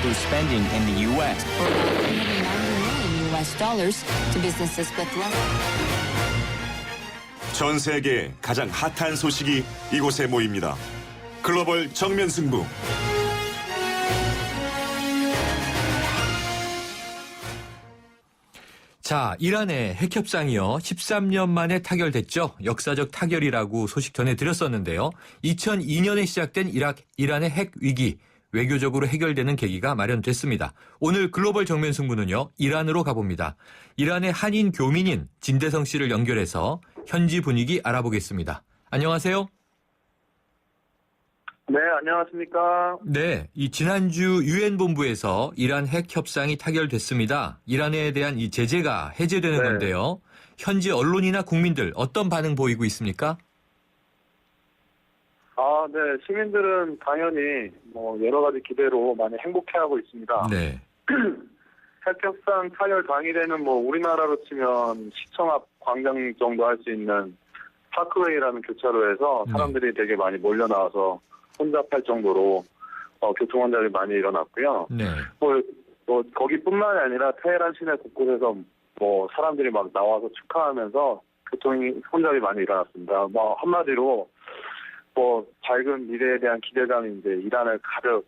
through spending in the U.S. for about $390 million to businesses with less. 전 세계 가장 핫한 소식이 이곳에 모입니다. 글로벌 정면 승부. 자, 이란의 핵 협상이요. 13년 만에 타결됐죠. 역사적 타결이라고 소식 전해드렸었는데요. 2002년에 시작된 이란의 핵 위기, 외교적으로 해결되는 계기가 마련됐습니다. 오늘 글로벌 정면 승부는요. 이란으로 가봅니다. 이란의 한인 교민인 진대성 씨를 연결해서 현지 분위기 알아보겠습니다. 안녕하세요. 네, 안녕하십니까. 네, 이 지난주 유엔 본부에서 이란 핵 협상이 타결됐습니다. 이란에 대한 이 제재가 해제되는 네. 건데요. 현지 언론이나 국민들 어떤 반응 보이고 있습니까? 네, 시민들은 당연히 여러 가지 기대로 많이 행복해하고 있습니다. 네. 핵 협상 타결 당일에는 우리나라로 치면 시청 앞 광장 정도 할 수 있는 파크웨이라는 교차로에서 사람들이 되게 많이 몰려 나와서 혼잡할 정도로 교통 혼잡이 많이 일어났고요. 네. 거기뿐만이 아니라 테헤란 시내 곳곳에서 사람들이 막 나와서 축하하면서 교통 혼잡이 많이 일어났습니다. 한마디로 밝은 미래에 대한 기대감이 이제 이란을 가득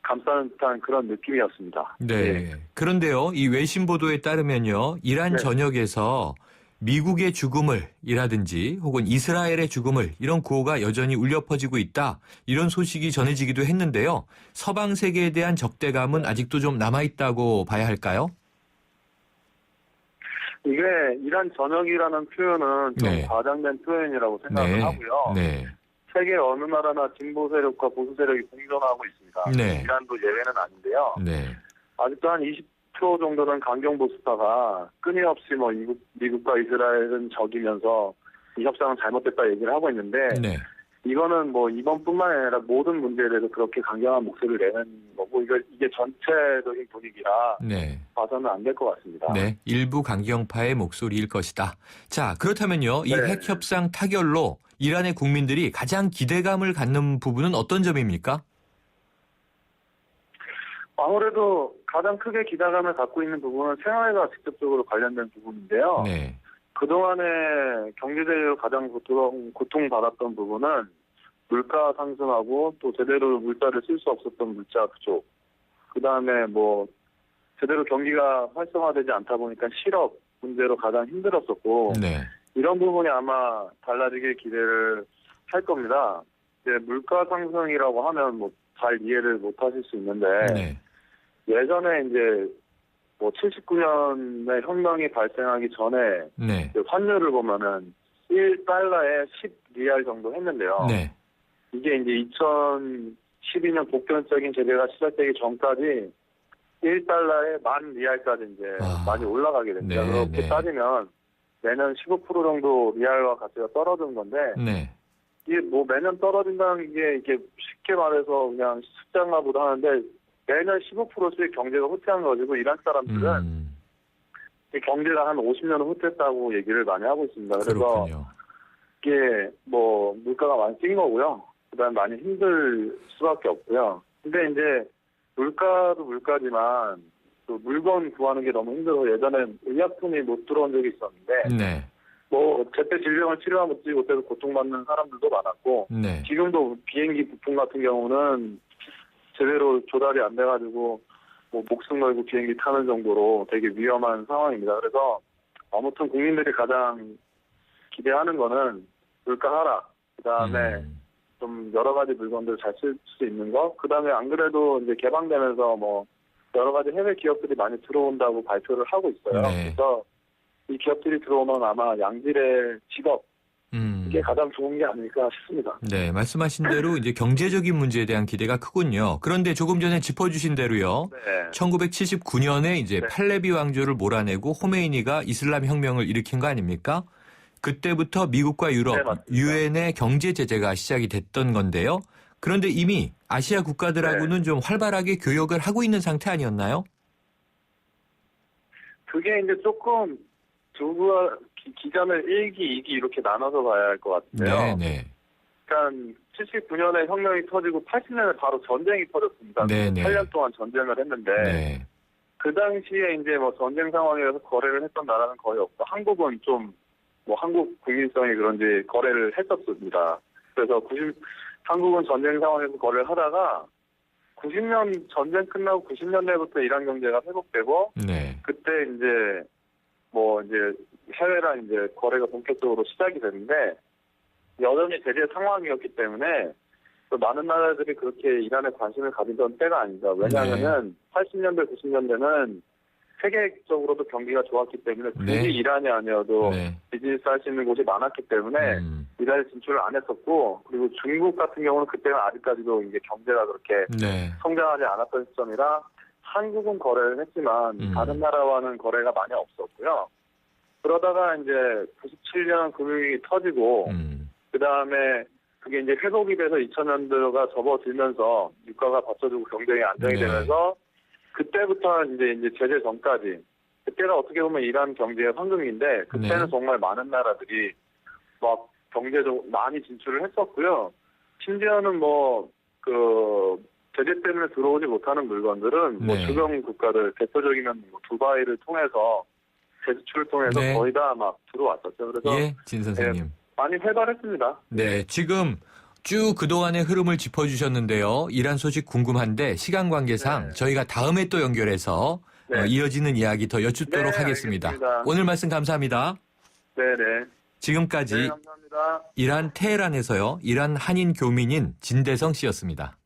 감싸는 듯한 그런 느낌이었습니다. 네. 그런데요, 이 외신 보도에 따르면요, 이란 네. 전역에서 미국의 죽음을이라든지 혹은 이스라엘의 죽음을 이런 구호가 여전히 울려 퍼지고 있다. 이런 소식이 전해지기도 했는데요. 서방 세계에 대한 적대감은 아직도 좀 남아있다고 봐야 할까요? 이게 이란 전역이라는 표현은 좀 네. 과장된 표현이라고 생각을 하고요. 네. 세계 어느 나라나 진보 세력과 보수 세력이 공존하고 있습니다. 네. 이란도 예외는 아닌데요. 네. 아직도 한 20% 정도는 강경 보수파가 끊임없이 미국과 이스라엘은 적이면서 이 협상은 잘못됐다 얘기를 하고 있는데 네. 이거는 이번뿐만 아니라 모든 문제에 대해서 그렇게 강경한 목소리를 내는 거고 이게 전체적인 분위기라 네. 봐서는 안 될 것 같습니다. 네. 일부 강경파의 목소리일 것이다. 자, 그렇다면요. 이 네. 핵 협상 타결로 이란의 국민들이 가장 기대감을 갖는 부분은 어떤 점입니까? 아무래도 가장 크게 기대감을 갖고 있는 부분은 생활과 직접적으로 관련된 부분인데요. 네. 그동안에 경제적으로 가장 고통받았던 부분은 물가 상승하고 또 제대로 물자를 쓸 수 없었던 물자 부족. 그다음에 제대로 경기가 활성화되지 않다 보니까 실업 문제로 가장 힘들었었고 네. 이런 부분이 아마 달라지길 기대를 할 겁니다. 이제 물가 상승이라고 하면 잘 이해를 못 하실 수 있는데 네. 예전에 이제 79년에 혁명이 발생하기 전에 네. 환율을 보면은 1달러에 10리알 정도 했는데요. 네. 이게 이제 2012년 복변적인 제재가 시작되기 전까지 1달러에 10,000리알까지 이제 많이 올라가게 됩니다. 네, 그렇게 네. 따지면 매년 15% 정도 리알화 가치가 떨어진 건데 네. 이게 매년 떨어진다는 게 이게 쉽게 말해서 그냥 숫자인가 보다 하는데 매년 15%씩 경제가 후퇴한 거지고 이란 사람들은 이 경제가 한 50년은 후퇴했다고 얘기를 많이 하고 있습니다. 그래서 그렇군요. 이게 물가가 많이 뛴 거고요. 그다음에 많이 힘들 수밖에 없고요. 근데 이제 물가도 물가지만 또 물건 구하는 게 너무 힘들어서 예전엔 의약품이 못 들어온 적이 있었는데 네. 제때 질병을 치료하지 못해서 고통받는 사람들도 많았고 네. 지금도 비행기 부품 같은 경우는 제대로 조달이 안 돼가지고 목숨 걸고 비행기 타는 정도로 되게 위험한 상황입니다. 그래서 아무튼 국민들이 가장 기대하는 거는 물가 하락, 그다음에 좀 여러 가지 물건들 잘 쓸 수 있는 거, 그다음에 안 그래도 이제 개방되면서 여러 가지 해외 기업들이 많이 들어온다고 발표를 하고 있어요. 네. 그래서 이 기업들이 들어오면 아마 양질의 직업 이게 가장 좋은 게 아닐까 싶습니다. 네, 말씀하신 대로 이제 경제적인 문제에 대한 기대가 크군요. 그런데 조금 전에 짚어주신 대로요. 네. 1979년에 이제 네. 팔레비 왕조를 몰아내고 호메이니가 이슬람 혁명을 일으킨 거 아닙니까? 그때부터 미국과 유럽, 네, 맞습니다. 유엔의 경제 제재가 시작이 됐던 건데요. 그런데 이미 아시아 국가들하고는 좀 활발하게 교역을 하고 있는 상태 아니었나요? 그게 이제 조금 기간을 1기, 2기 이렇게 나눠서 봐야 할 것 같은데요. 네. 그러니까 79년에 혁명이 터지고 80년에 바로 전쟁이 터졌습니다. 네네. 8년 동안 전쟁을 했는데 네. 그 당시에 이제 뭐 전쟁 상황이라서 거래를 했던 나라는 거의 없고 한국은 좀 뭐 한국 국민성이 그런지 거래를 했었습니다. 그래서 한국은 전쟁 상황에서 거래를 하다가 90년 전쟁 끝나고 90년대부터 이란 경제가 회복되고 네. 그때 이제 뭐 이제 해외랑 이제 거래가 본격적으로 시작이 됐는데 여전히 제재 상황이었기 때문에 또 많은 나라들이 그렇게 이란에 관심을 가지던 때가 아니다. 왜냐하면은 80년대, 90년대는 세계적으로도 경기가 좋았기 때문에 굳이 네. 이란이 아니어도 네. 비즈니스 할 수 있는 곳이 많았기 때문에 이란에 진출을 안 했었고 그리고 중국 같은 경우는 그때는 아직까지도 이제 경제가 그렇게 네. 성장하지 않았던 시점이라 한국은 거래를 했지만 다른 나라와는 거래가 많이 없었고요. 그러다가 이제 97년 금융위기 터지고 그 다음에 그게 이제 회복이 돼서 2000년대가 접어들면서 유가가 받쳐주고 경쟁이 안정이 네. 되면서 그때부터 이제 제재 전까지 그때가 어떻게 보면 이란 경제의 황금기인데 그때는 네. 정말 많은 나라들이 막 경제적으로 많이 진출을 했었고요. 심지어는 뭐 그 제재 때문에 들어오지 못하는 물건들은 뭐 네. 주변 국가들 대표적이면 뭐 두바이를 통해서 재수출을 통해서 네. 거의 다 막 들어왔었죠. 그래서 예, 진 선생님. 많이 활발했습니다. 네, 지금 쭉 그동안의 흐름을 짚어주셨는데요. 이란 소식 궁금한데 시간 관계상 네. 저희가 다음에 또 연결해서 네. 이어지는 이야기 더 여쭙도록 네, 하겠습니다. 알겠습니다. 오늘 말씀 감사합니다. 네네. 지금까지 네, 감사합니다. 이란 테헤란에서요. 이란 한인 교민인 진대성 씨였습니다.